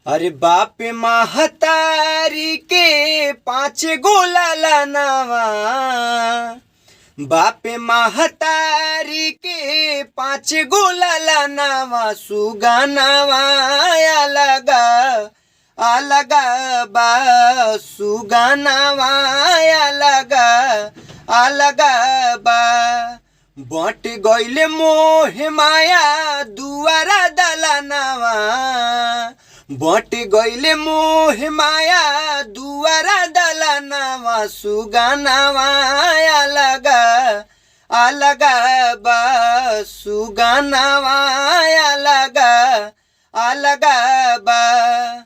अरे बाप महतारी के 5 गोला लानावा, बाप महतारी के 5 गोला लानावा, सुगानावा अलगा अलगा बा, सुगानावा अलगा अलगा बा। बट गइले मोह माया दुआरा दलानावा, बट गइले मोह माया दुआरा दलानावा, सुगानावा अलगा अलगा बा, सुगानावा अलगा अलगा बा।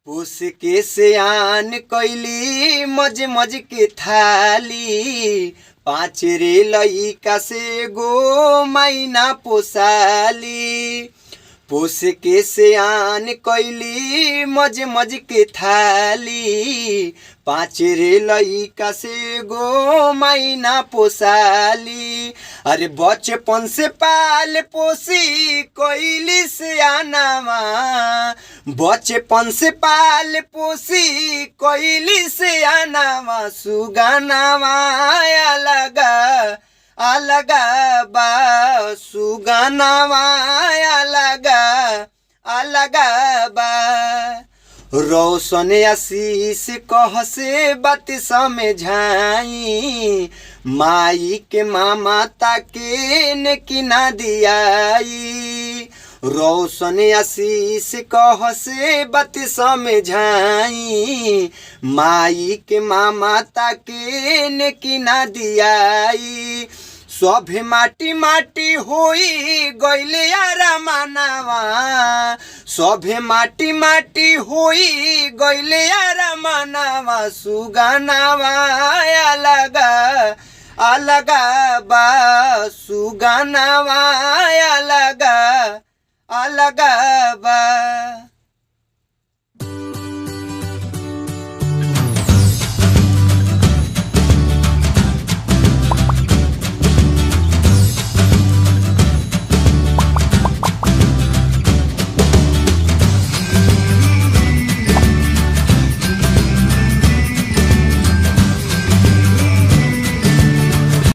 पोस के सियान कैली मज मज के थाली, 5 रे लइका से गो मैना पोसाली। पोस के सियान कैली मज मज के थाली, 5 रे लइका से गो मैना पोसाली। अरे बचपन से पाल पोसी कैली सियानावा, बचपन से पाल पोसी कैली सियानावा, सुगानावा अलगा अलगा बा, सुगानावा अलगा अलगा बा। रोशन आशीष कह से बात समझाई, माई के मामा ताके ने कि ना दियाई। रोशन आशीष कह से बात समझाई, माई के मामा ताके ने कि ना दियाई। सभे माटी माटी होई गइले अरमानावा, सभे माटी माटी होई गइले अरमानावा, सुगानावा अलगा अलगा बा, सुगानावा अलगा अलगा बा।